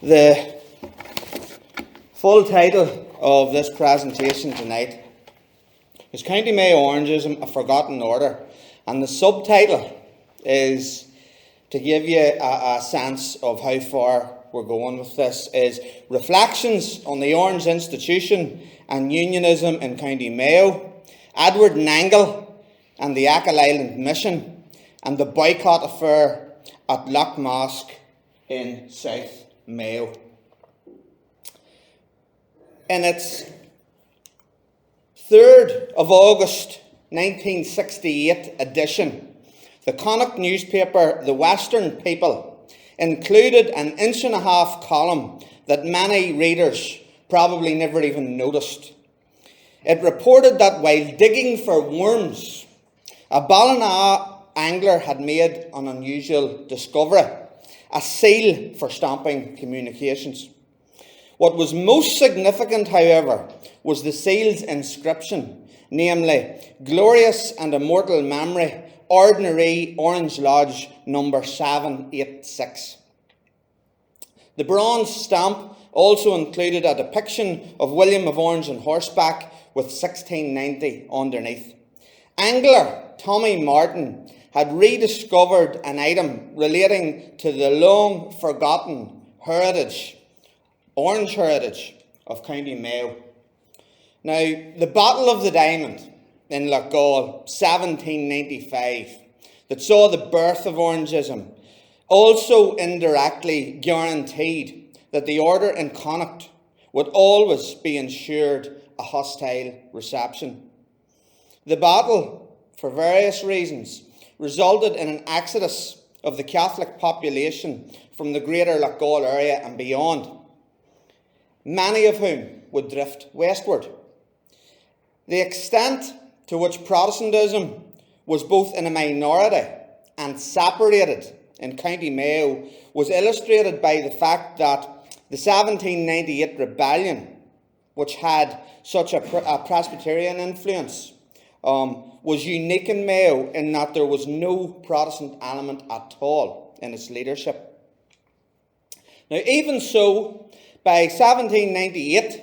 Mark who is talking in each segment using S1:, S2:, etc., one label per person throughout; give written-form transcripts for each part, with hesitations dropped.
S1: The full title of this presentation tonight is County Mayo Orangeism, a Forgotten Order, and the subtitle is, to give you a sense of how far we're going with this, is Reflections on the Orange Institution and Unionism in County Mayo, Edward Nangle and the Achill Island Mission, and the Boycott affair at Lough Mask in South Mayo. In its 3rd of August 1968 edition, the Connacht newspaper The Western People included an inch-and-a-half column that many readers probably never even noticed. It reported that while digging for worms, a Ballina angler had made an unusual discovery: a seal for stamping communications. What was most significant, however, was the seal's inscription, namely, Glorious and Immortal Memory, Ordinary Orange Lodge number 786. The bronze stamp also included a depiction of William of Orange on horseback with 1690 underneath. Angler Tommy Martin had rediscovered an item relating to the long-forgotten heritage, orange heritage, of County Mayo. Now, the Battle of the Diamond in Loughgall, 1795, that saw the birth of Orangeism, also indirectly guaranteed that the order in Connacht would always be ensured a hostile reception. The battle, for various reasons, resulted in an exodus of the Catholic population from the greater Loughgall area and beyond, many of whom would drift westward. The extent to which Protestantism was both in a minority and separated in County Mayo was illustrated by the fact that the 1798 rebellion, which had such a Presbyterian influence, was unique in Mayo in that there was no Protestant element at all in its leadership. Now, even so, by 1798,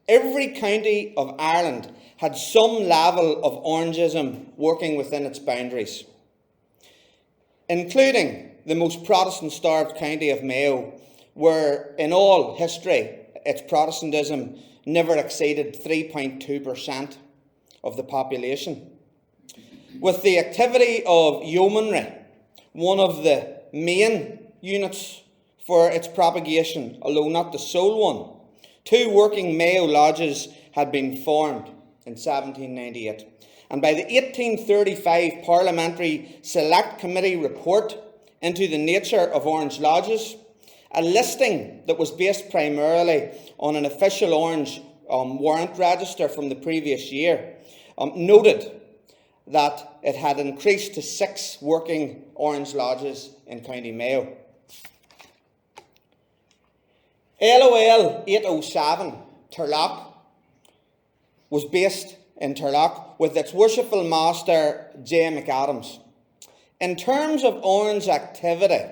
S1: every county of Ireland had some level of Orangeism working within its boundaries, including the most Protestant-starved county of Mayo, where in all history its Protestantism never exceeded 3.2% of the population. With the activity of yeomanry, one of the main units for its propagation, although not the sole one, 2 working Mayo lodges had been formed in 1798. And by the 1835 Parliamentary Select Committee report into the nature of Orange lodges, a listing that was based primarily on an official Orange warrant register from the previous year, noted that it had increased to 6 working Orange lodges in County Mayo. LOL 807 Turlough was based in Turlough with its worshipful master J. McAdams. In terms of Orange activity,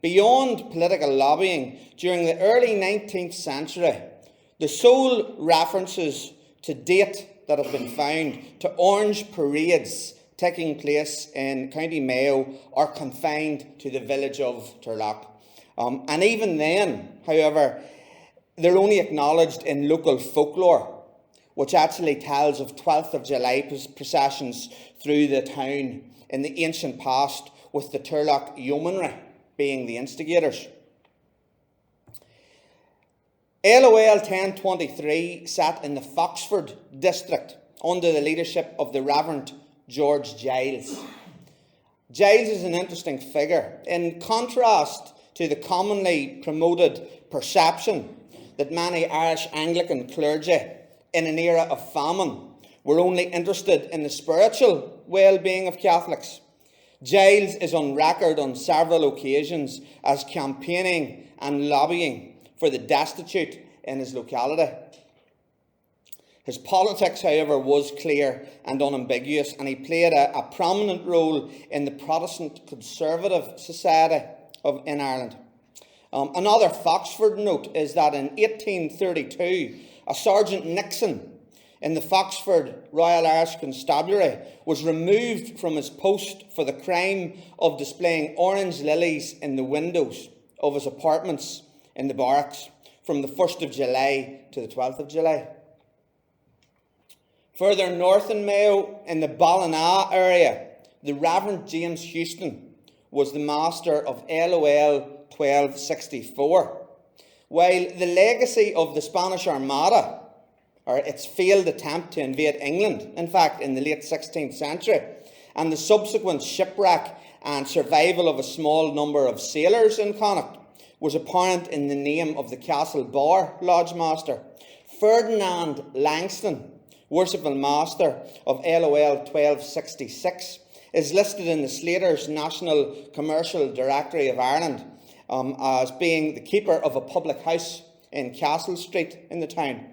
S1: beyond political lobbying during the early 19th century, the sole references to date that have been found to Orange parades taking place in County Mayo are confined to the village of Turlough. And even then, however, they're only acknowledged in local folklore, which actually tells of 12th of July processions through the town in the ancient past, with the Turlough yeomanry being the instigators. LOL 1023 sat in the Foxford district under the leadership of the Reverend George Giles. Giles is an interesting figure. In contrast to the commonly promoted perception that many Irish Anglican clergy in an era of famine were only interested in the spiritual well-being of Catholics, Giles is on record on several occasions as campaigning and lobbying for the destitute in his locality. His politics, however, was clear and unambiguous, and he played a prominent role in the Protestant Conservative Society in Ireland. Another Foxford note is that in 1832, a Sergeant Nixon in the Foxford Royal Irish Constabulary was removed from his post for the crime of displaying orange lilies in the windows of his apartments in the barracks from the 1st of July to the 12th of July. Further north in Mayo, in the Ballina area, the Reverend James Houston was the master of LOL 1264, while the legacy of the Spanish Armada, or its failed attempt to invade England, in fact, in the late 16th century, and the subsequent shipwreck and survival of a small number of sailors in Connacht, was apparent in the name of the Castle Bar Lodge Master. Ferdinand Langston, Worshipful Master of LOL 1266, is listed in the Slater's National Commercial Directory of Ireland as being the keeper of a public house in Castle Street in the town.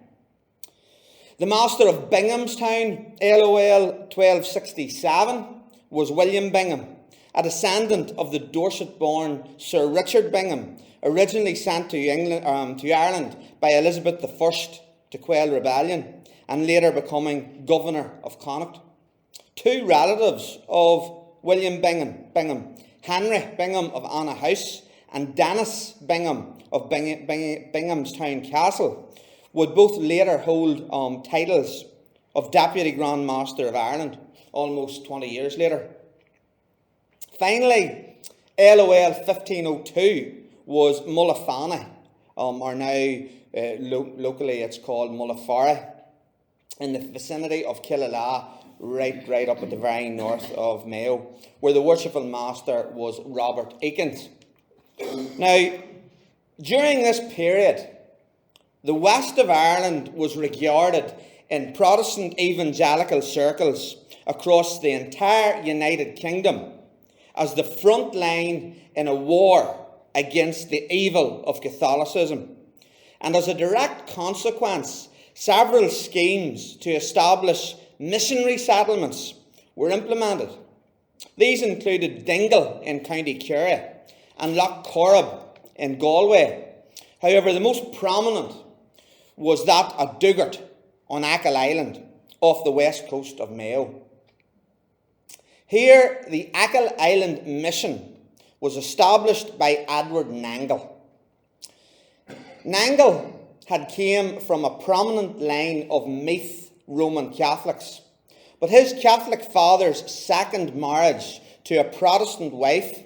S1: The Master of Binghamstown, LOL 1267, was William Bingham, a descendant of the Dorset-born Sir Richard Bingham, originally sent to Ireland by Elizabeth I to quell rebellion, and later becoming Governor of Connacht. Two relatives of William Bingham, Henry Bingham of Anna House and Dennis Bingham of Binghamstown Castle, would both later hold titles of Deputy Grand Master of Ireland almost 20 years later. Finally, LOL 1502 was Mullafanny, or now locally it's called Mullafarry, in the vicinity of Killala, right up at the very north of Mayo, where the Worshipful Master was Robert Eakins. Now, during this period, the west of Ireland was regarded in Protestant evangelical circles across the entire United Kingdom as the front line in a war against the evil of Catholicism. And as a direct consequence, several schemes to establish missionary settlements were implemented. These included Dingle in County Kerry and Lough in Galway. However, the most prominent was that at Dougart on Achill Island off the west coast of Mayo. Here, the Achill Island Mission was established by Edward Nangle. Nangle had came from a prominent line of Meath Roman Catholics, but his Catholic father's second marriage to a Protestant wife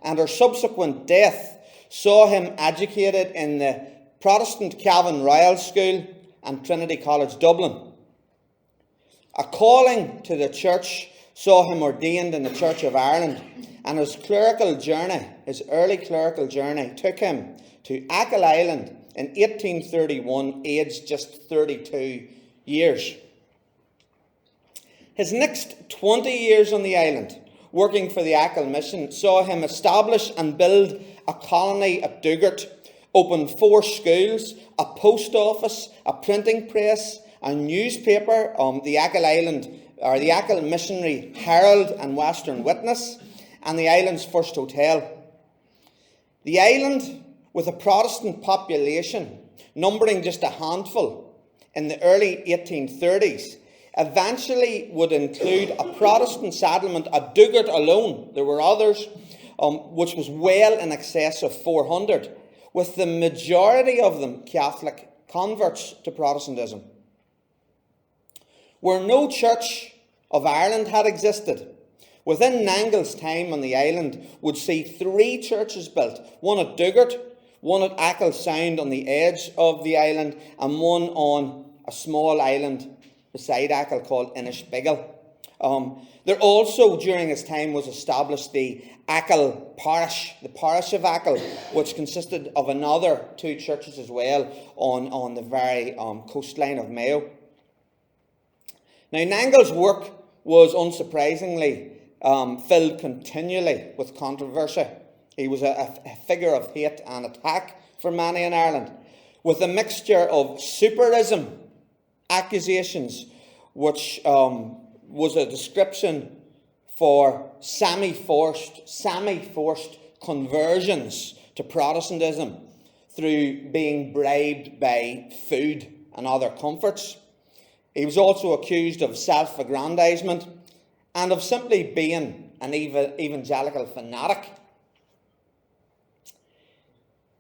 S1: and her subsequent death saw him educated in the Protestant Calvin Royal School and Trinity College Dublin. A calling to the church saw him ordained in the Church of Ireland, and his early clerical journey, took him to Achill Island in 1831, aged just 32 years. His next 20 years on the island, working for the Achill Mission, saw him establish and build a colony at Dougart, open 4 schools, a post office, a printing press, a newspaper, the Achill Missionary Herald and Western Witness, and the island's first hotel. The island, with a Protestant population numbering just a handful in the early 1830s, eventually would include a Protestant settlement at Dougart alone. There were others, which was well in excess of 400, with the majority of them Catholic converts to Protestantism. Where no Church of Ireland had existed, within Nangle's time on the island would see 3 churches built, one at Dougart, one at Achill Sound on the edge of the island, and one on a small island beside Achill called Inishbiggle. There also, during his time, was established the Achill Parish, the parish of Achill, which consisted of another 2 churches as well on the very coastline of Mayo. Now, Nangle's work was unsurprisingly filled continually with controversy. He was a figure of hate and attack for many in Ireland, with a mixture of superism accusations, which was a description for semi-forced conversions to Protestantism through being bribed by food and other comforts. He was also accused of self-aggrandizement and of simply being an evangelical fanatic.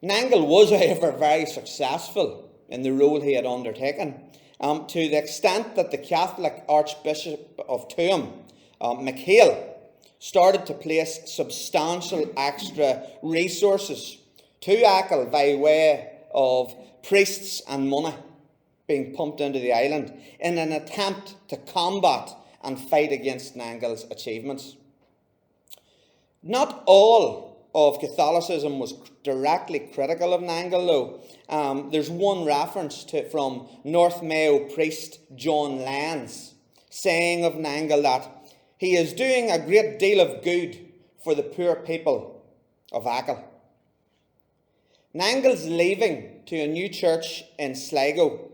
S1: Nangle was, however, very successful in the role he had undertaken, to the extent that the Catholic Archbishop of Tuam, MeHale, started to place substantial extra resources to Achill by way of priests and money being pumped into the island in an attempt to combat and fight against Nangle's achievements. Not all of Catholicism was directly critical of Nangle, though. There's one reference from North Mayo priest John Lenz saying of Nangle that he is doing a great deal of good for the poor people of Achill. Nangle's leaving to a new church in Sligo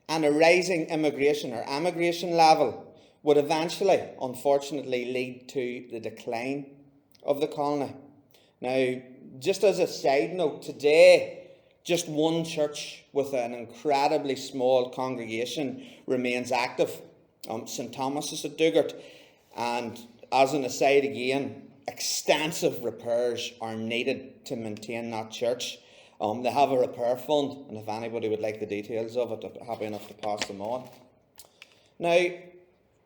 S1: and a rising immigration or emigration level would eventually, unfortunately, lead to the decline of the colony. Now, just as a side note, today, just one church with an incredibly small congregation remains active, St. Thomas's at Dugart. And as an aside again, extensive repairs are needed to maintain that church. They have a repair fund, and if anybody would like the details of it, I'm happy enough to pass them on. Now,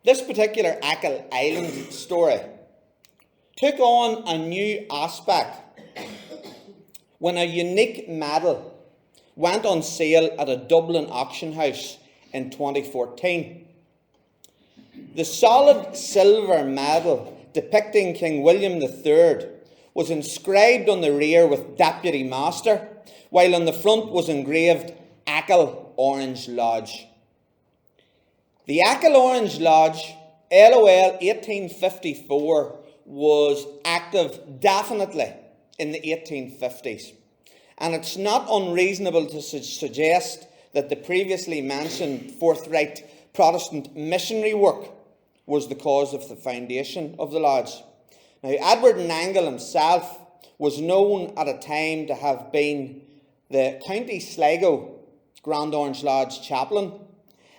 S1: this particular Achill Island story took on a new aspect when a unique medal went on sale at a Dublin auction house in 2014. The solid silver medal depicting King William III was inscribed on the rear with Deputy Master, while on the front was engraved Achill Orange Lodge. The Achill Orange Lodge, LOL 1854, was active definitely in the 1850s. And it's not unreasonable to suggest that the previously mentioned forthright Protestant missionary work was the cause of the foundation of the lodge. Now, Edward Nangle himself was known at a time to have been the County Sligo Grand Orange Lodge chaplain,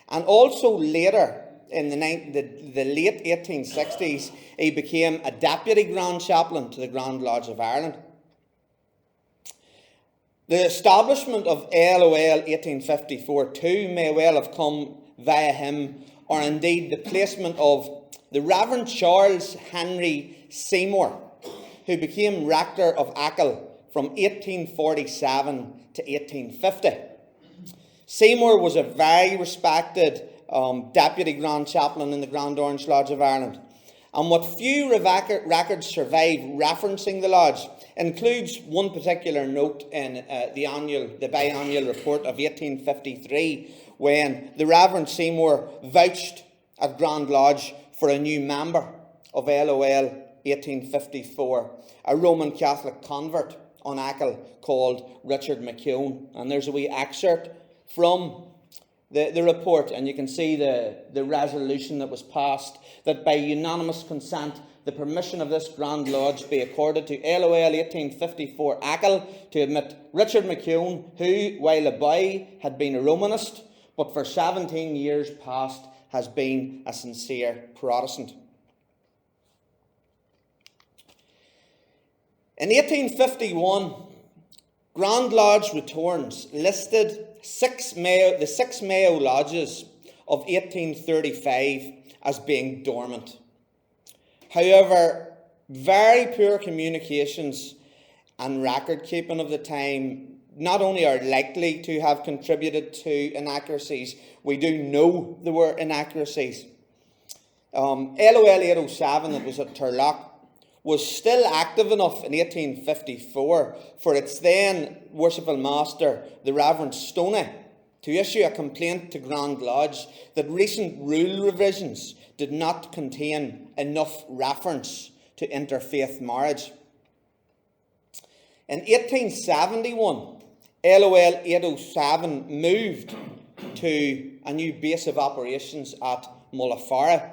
S1: and also later in the late 1860s he became a deputy Grand Chaplain to the Grand Lodge of Ireland. The establishment of LOL 1854 too may well have come via him, or indeed the placement of the Reverend Charles Henry Seymour, who became rector of Achill from 1847 to 1850. Seymour was a very respected deputy Grand Chaplain in the Grand Orange Lodge of Ireland, and what few records survive referencing the lodge includes one particular note in the biannual report of 1853, when the Reverend Seymour vouched at Grand Lodge for a new member of LOL 1854, a Roman Catholic convert on Achill called Richard McKeown. And there's a wee excerpt from the report, and you can see the resolution that was passed, that by unanimous consent the permission of this Grand Lodge be accorded to LOL 1854 Achill to admit Richard McKeown, who, while a boy, had been a Romanist, but for 17 years past has been a sincere Protestant. In 1851, Grand Lodge returns listed the six Mayo lodges of 1835 as being dormant. However, very poor communications and record keeping of the time not only are likely to have contributed to inaccuracies, we do know there were inaccuracies. LOL 807, that was at Turlock, was still active enough in 1854 for its then worshipful master, the Reverend Stoney, to issue a complaint to Grand Lodge that recent rule revisions did not contain enough reference to interfaith marriage. In 1871, LOL 807 moved to a new base of operations at Mullafarra,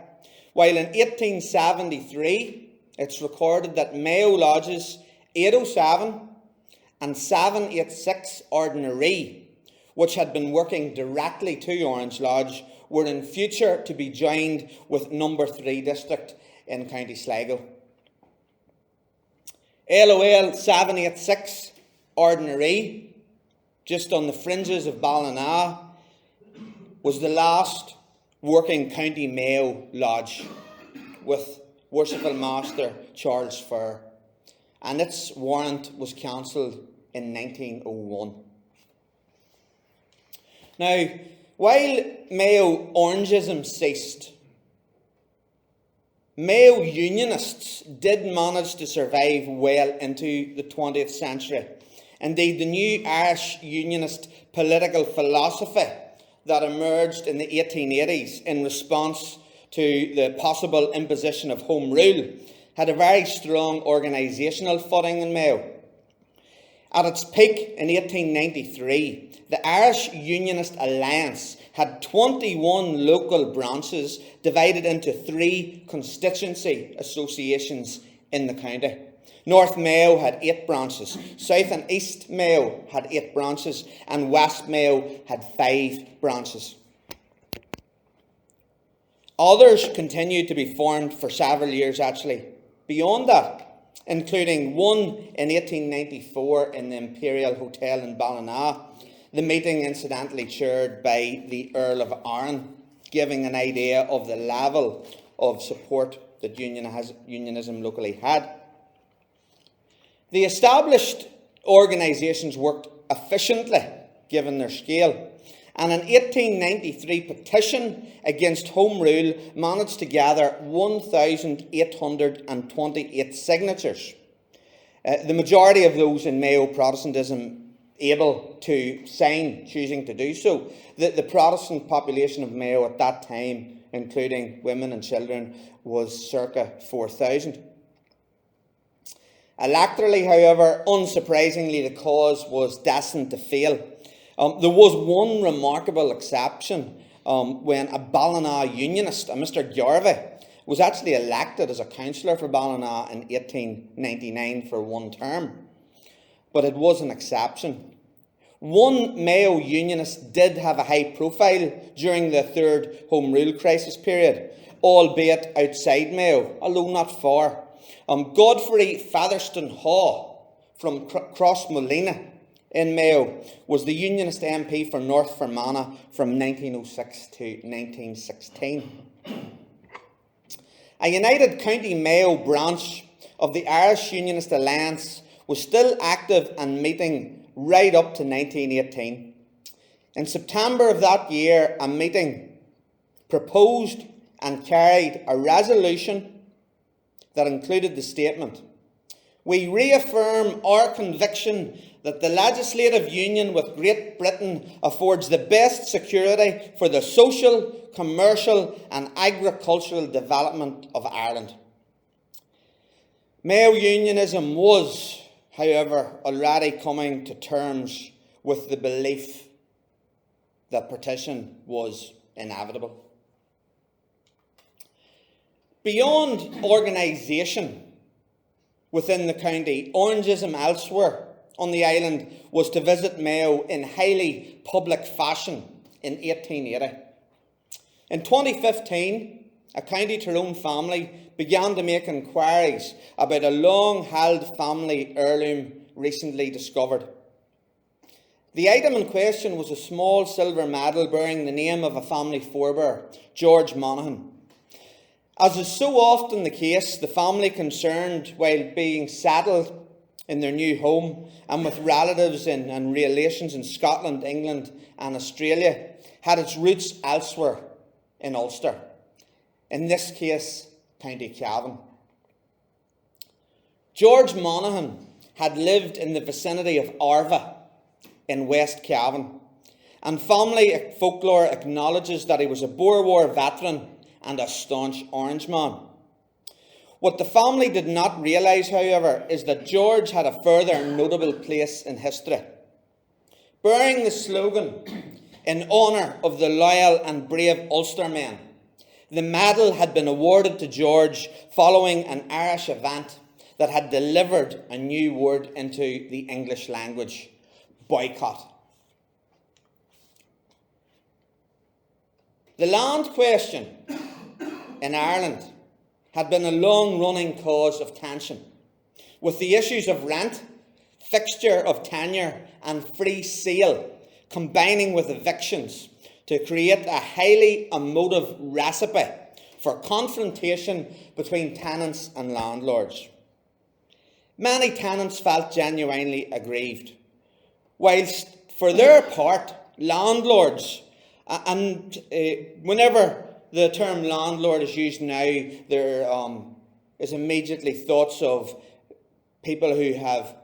S1: while in 1873 it's recorded that Mayo Lodges 807 and 786 Ordinary, which had been working directly to Orange Lodge, were in future to be joined with Number 3 District in County Sligo. LOL 786 Ordinary, just on the fringes of Ballina, was the last working County Mayo Lodge with Worshipful Master Charles Furr, and its warrant was cancelled in 1901. Now, while Mayo Orangeism ceased, Mayo Unionists did manage to survive well into the 20th century. Indeed, the new Irish Unionist political philosophy that emerged in the 1880s in response to the possible imposition of Home Rule had a very strong organisational footing in Mayo. At its peak in 1893, the Irish Unionist Alliance had 21 local branches divided into 3 constituency associations in the county. North Mayo had 8 branches, South and East Mayo had 8 branches, and West Mayo had 5 branches. Others continued to be formed for several years actually beyond that, including one in 1894 in the Imperial Hotel in Ballina, the meeting incidentally chaired by the Earl of Arran, giving an idea of the level of support that unionism locally had. The established organisations worked efficiently, given their scale, and an 1893 petition against Home Rule managed to gather 1,828 signatures, the majority of those in Mayo Protestantism able to sign, choosing to do so. The Protestant population of Mayo at that time, including women and children, was circa 4,000. Electorally, however, unsurprisingly, the cause was destined to fail. There was one remarkable exception when a Ballina unionist, a Mr. Garvey, was actually elected as a councillor for Ballina in 1899 for one term. But it was an exception. One Mayo unionist did have a high profile during the third Home Rule crisis period, albeit outside Mayo, although not far. Godfrey Featherston Haw from Crossmolina in Mayo was the Unionist MP for North Fermanagh from 1906 to 1916. A united County Mayo branch of the Irish Unionist Alliance was still active and meeting right up to 1918. In September of that year, a meeting proposed and carried a resolution that included the statement, "We reaffirm our conviction that the legislative union with Great Britain affords the best security for the social, commercial and agricultural development of Ireland." Mayo Unionism was, however, already coming to terms with the belief that partition was inevitable. Beyond organisation within the county, Orangeism elsewhere on the island was to visit Mayo in highly public fashion in 1880. In 2015, a County Tyrone family began to make inquiries about a long-held family heirloom recently discovered. The item in question was a small silver medal bearing the name of a family forebear, George Monaghan. As is so often the case, the family concerned, while being settled in their new home and with relatives and relations in Scotland, England and Australia, had its roots elsewhere in Ulster, in this case, County Cavan. George Monaghan had lived in the vicinity of Arva in West Cavan, and family folklore acknowledges that he was a Boer War veteran and a staunch Orangeman. What the family did not realise, however, is that George had a further notable place in history. Bearing the slogan, "In honour of the loyal and brave Ulstermen," the medal had been awarded to George following an Irish event that had delivered a new word into the English language: boycott. The land question in Ireland had been a long-running cause of tension, with the issues of rent, fixture of tenure and free sale combining with evictions to create a highly emotive recipe for confrontation between tenants and landlords. Many tenants felt genuinely aggrieved, whilst for their part, landlords, and whenever the term landlord is used now, there is immediately thoughts of people who have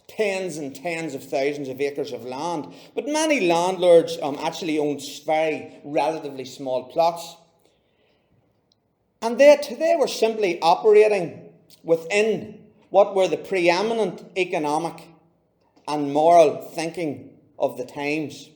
S1: tens and tens of thousands of acres of land. But many landlords actually own very relatively small plots. And they were simply operating within what were the preeminent economic and moral thinking of the times.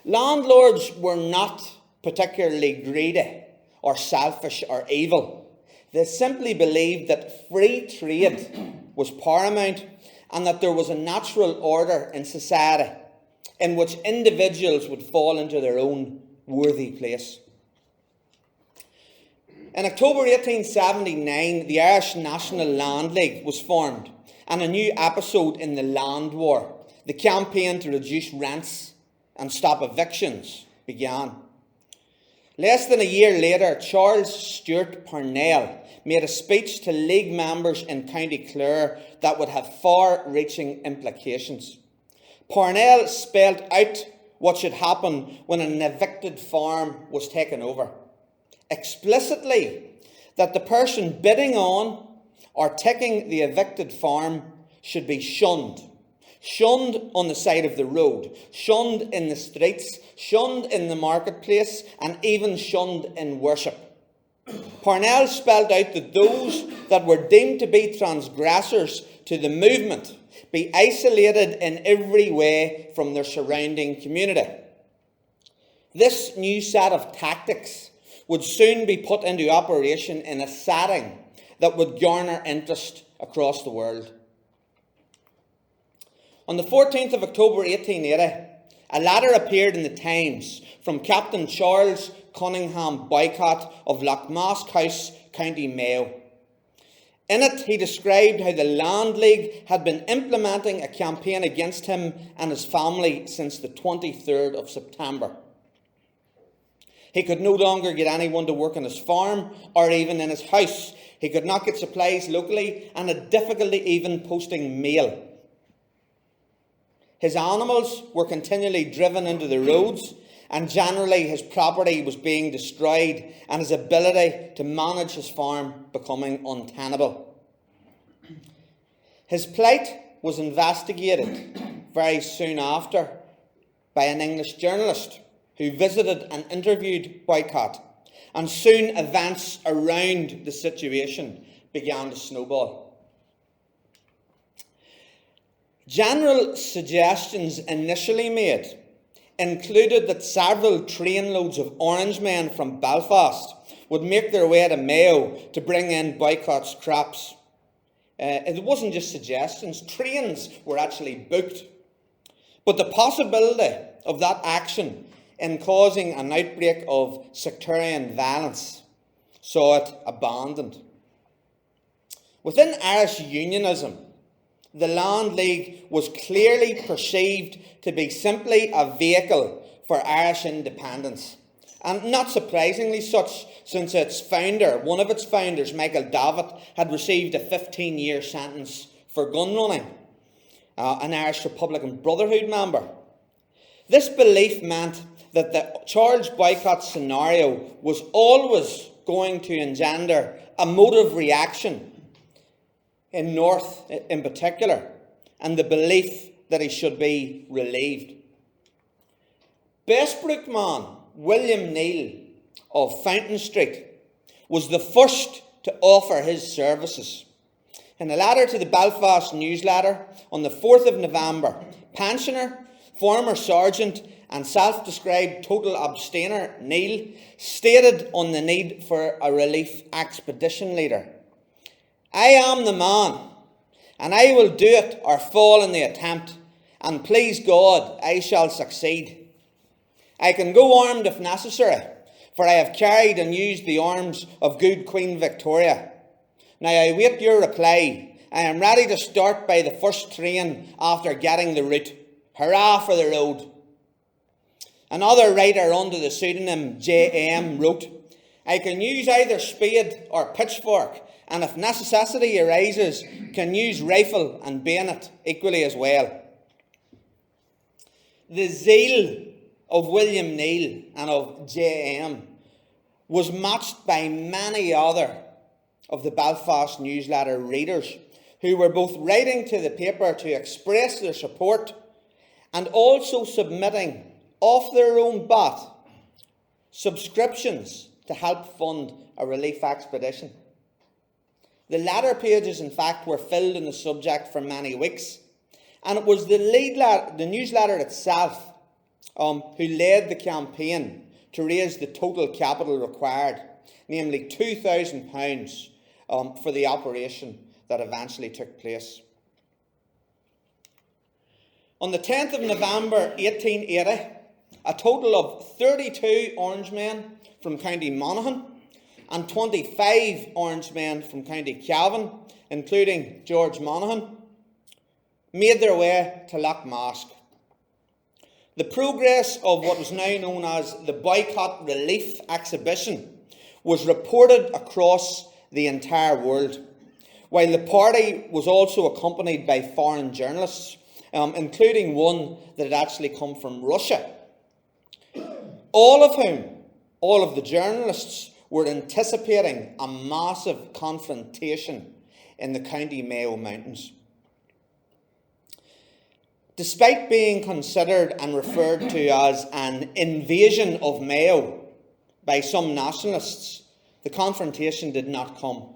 S1: Landlords were not particularly greedy or selfish or evil. They simply believed that free trade was paramount and that there was a natural order in society in which individuals would fall into their own worthy place. In October 1879, the Irish National Land League was formed, and a new episode in the Land War, the campaign to reduce rents and stop evictions, began. Less than a year later, Charles Stewart Parnell made a speech to League members in County Clare that would have far-reaching implications. Parnell spelled out what should happen when an evicted farm was taken over. Explicitly, that the person bidding on or taking the evicted farm should be shunned. Shunned on the side of the road, shunned in the streets, shunned in the marketplace, and even shunned in worship. Parnell spelled out that those that were deemed to be transgressors to the movement be isolated in every way from their surrounding community. This new set of tactics would soon be put into operation in a setting that would garner interest across the world. On the 14th of October 1880, a letter appeared in the Times from Captain Charles Cunningham Boycott of Lough Mask South, County Mayo. In it, he described how the Land League had been implementing a campaign against him and his family since the 23rd of September. He could no longer get anyone to work on his farm or even in his house. He could not get supplies locally and had difficulty even posting mail. His animals were continually driven into the roads, and generally his property was being destroyed and his ability to manage his farm becoming untenable. His plight was investigated very soon after by an English journalist who visited and interviewed Boycott, and soon events around the situation began to snowball. General suggestions initially made included that several trainloads of Orangemen from Belfast would make their way to Mayo to bring in Boycott's crops. It wasn't just suggestions, trains were actually booked. But the possibility of that action in causing an outbreak of sectarian violence saw it abandoned. Within Irish Unionism, the Land League was clearly perceived to be simply a vehicle for Irish independence. And not surprisingly such, since its founder, one of its founders, Michael Davitt, had received a 15-year sentence for gun running, an Irish Republican Brotherhood member. This belief meant that the Charles Boycott scenario was always going to engender a motive reaction in North in particular, and the belief that he should be relieved. Bestbrook man William Neal of Fountain Street was the first to offer his services. In a letter to the Belfast Newsletter on the 4th of November, pensioner, former sergeant and self-described total abstainer Neal stated on the need for a relief expedition leader. "I am the man and I will do it or fall in the attempt, and please God, I shall succeed. I can go armed if necessary, for I have carried and used the arms of good Queen Victoria. Now I await your reply. I am ready to start by the first train after getting the route. Hurrah for the road." Another writer under the pseudonym J.M. wrote, "I can use either spade or pitchfork, and if necessity arises, can use rifle and bayonet equally as well." The zeal of William Neil and of J.M. was matched by many other of the Belfast newsletter readers who were both writing to the paper to express their support and also submitting off their own bat subscriptions to help fund a relief expedition. The latter pages, in fact, were filled in the subject for many weeks, and it was the newsletter itself who led the campaign to raise the total capital required, namely £2,000 for the operation that eventually took place. On the 10th of November 1880, a total of 32 Orangemen from County Monaghan and 25 Orangemen from County Cavan, including George Monaghan, made their way to Lough Mask. The progress of what was now known as the Boycott Relief Exhibition was reported across the entire world, while the party was also accompanied by foreign journalists, including one that had actually come from Russia. All of the journalists were anticipating a massive confrontation in the County Mayo mountains. Despite being considered and referred to as an invasion of Mayo by some nationalists, the confrontation did not come.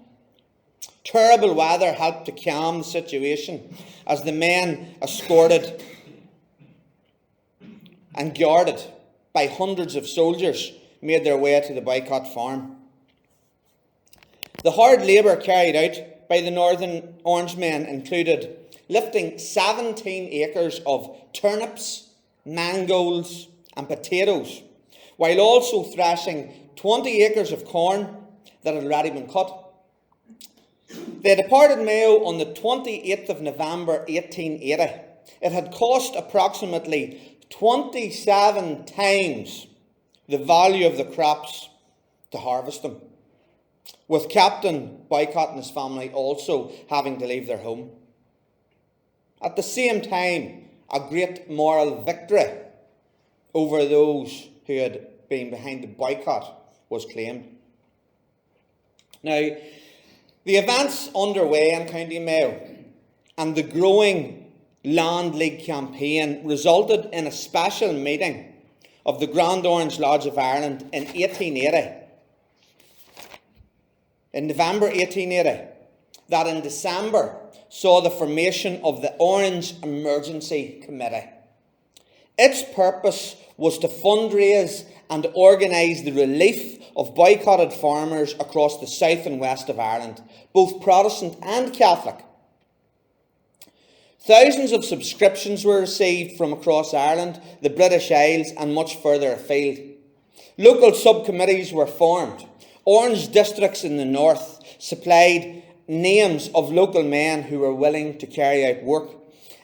S1: Terrible weather helped to calm the situation as the men, escorted and guarded by hundreds of soldiers, made their way to the Boycott farm. The hard labour carried out by the Northern Orangemen included lifting 17 acres of turnips, mangolds and potatoes, while also thrashing 20 acres of corn that had already been cut. They departed Mayo on the 28th of November 1880. It had cost approximately 27 times the value of the crops to harvest them, with Captain Boycott and his family also having to leave their home. At the same time, a great moral victory over those who had been behind the boycott was claimed. Now, the events underway in County Mayo and the growing Land League campaign resulted in a special meeting of the Grand Orange Lodge of Ireland in 1880, in November 1880, that in December saw the formation of the Orange Emergency Committee. Its purpose was to fundraise and organise the relief of boycotted farmers across the south and west of Ireland, both Protestant and Catholic. Thousands of subscriptions were received from across Ireland, the British Isles and much further afield. Local subcommittees were formed. Orange districts in the north supplied names of local men who were willing to carry out work,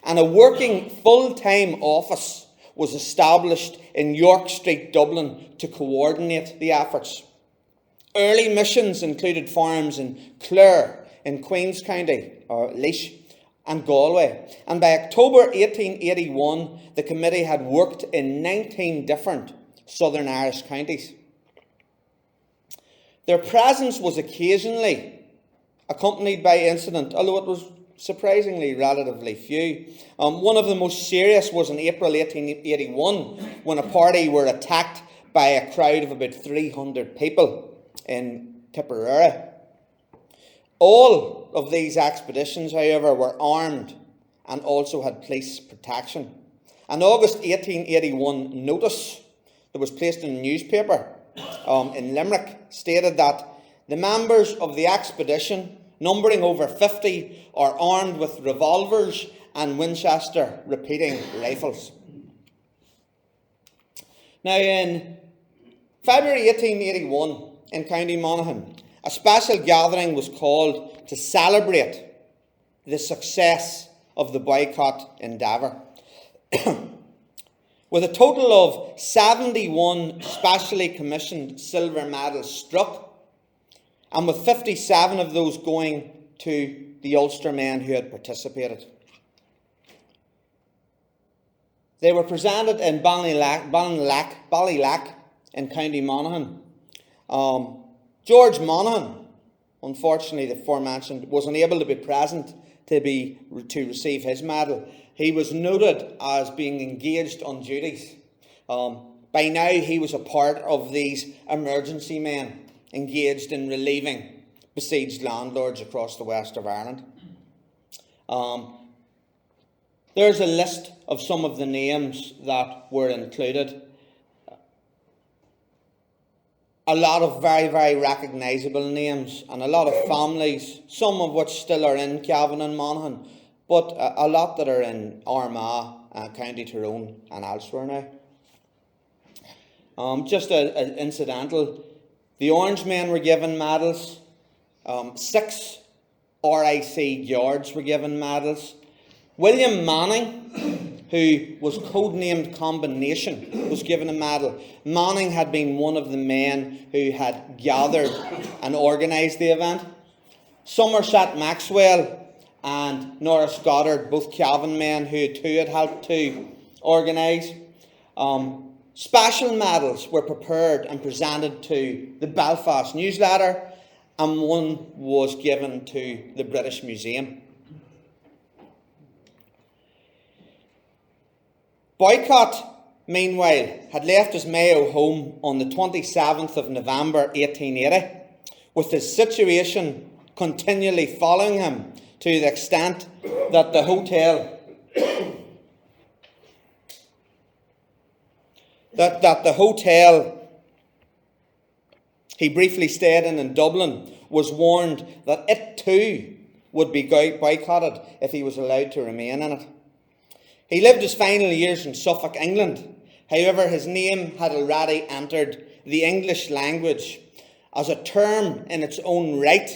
S1: and a working full-time office was established in York Street, Dublin, to coordinate the efforts. Early missions included farms in Clare, in Queen's County, or Laois, and Galway, and by October 1881 the committee had worked in 19 different Southern Irish counties. Their presence was occasionally accompanied by incident, although it was surprisingly relatively few. One of the most serious was in April 1881, when a party were attacked by a crowd of about 300 people in Tipperary. All of these expeditions, however, were armed and also had police protection. An August 1881 notice that was placed in a newspaper in Limerick stated that the members of the expedition numbering over 50, are armed with revolvers and Winchester repeating rifles. Now, in February 1881, in County Monaghan, a special gathering was called to celebrate the success of the boycott endeavour. With a total of 71 specially commissioned silver medals struck, and with 57 of those going to the Ulster men who had participated. They were presented in Ballylack in County Monaghan. George Monaghan, unfortunately the aforementioned, was unable to be present to receive his medal. He was noted as being engaged on duties. By now he was a part of these emergency men engaged in relieving besieged landlords across the west of Ireland. There's a list of some of the names that were included. A lot of very, very recognisable names and a lot of families, some of which still are in Cavan and Monaghan, but a lot that are in Armagh, County Tyrone and elsewhere now. Just an incidental, the Orangemen were given medals. 6 RIC guards were given medals. William Manning, who was codenamed Combination, was given a medal. Manning had been one of the men who had gathered and organised the event. Somerset Maxwell and Norris Goddard, both Cavan men who too had helped to organise. Special medals were prepared and presented to the Belfast newsletter, and one was given to the British Museum. Boycott, meanwhile, had left his Mayo home on the 27th of November 1880, with his situation continually following him to the extent that the hotel he briefly stayed in Dublin was warned that it too would be boycotted if he was allowed to remain in it. He lived his final years in Suffolk, England. However, his name had already entered the English language as a term in its own right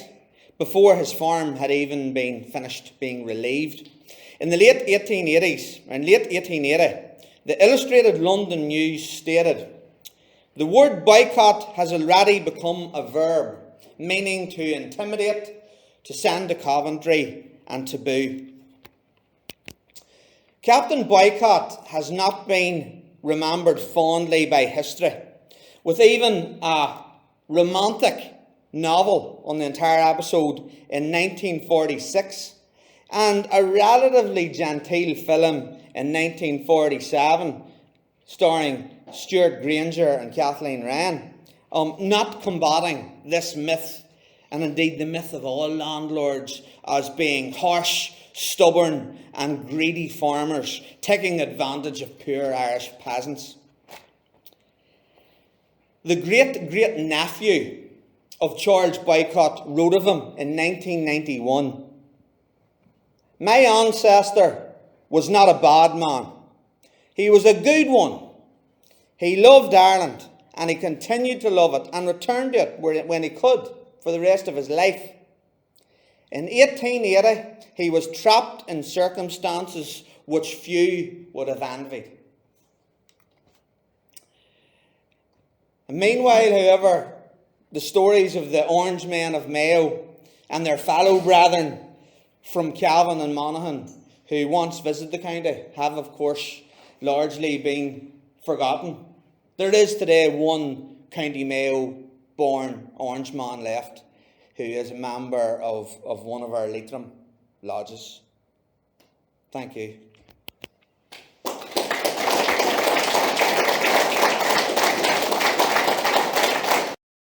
S1: before his farm had even been finished being relieved. In the late 1880, the Illustrated London News stated, "The word boycott has already become a verb, meaning to intimidate, to send to Coventry, and to boo." Captain Boycott has not been remembered fondly by history, with even a romantic novel on the entire episode in 1946 and a relatively genteel film in 1947 starring Stuart Granger and Kathleen Wren, not combating this myth, and indeed the myth of all landlords, as being harsh, stubborn and greedy farmers taking advantage of poor Irish peasants. The great-great-nephew of Charles Boycott wrote of him in 1991. "My ancestor was not a bad man. He was a good one. He loved Ireland, and he continued to love it and returned to it when he could for the rest of his life. In 1880, he was trapped in circumstances which few would have envied." And meanwhile, however, the stories of the Orangemen of Mayo and their fellow brethren from Cavan and Monaghan who once visited the county have, of course, largely been forgotten. There is today one County Mayo born Orangeman left, who is a member of one of our Leitrim lodges. Thank you.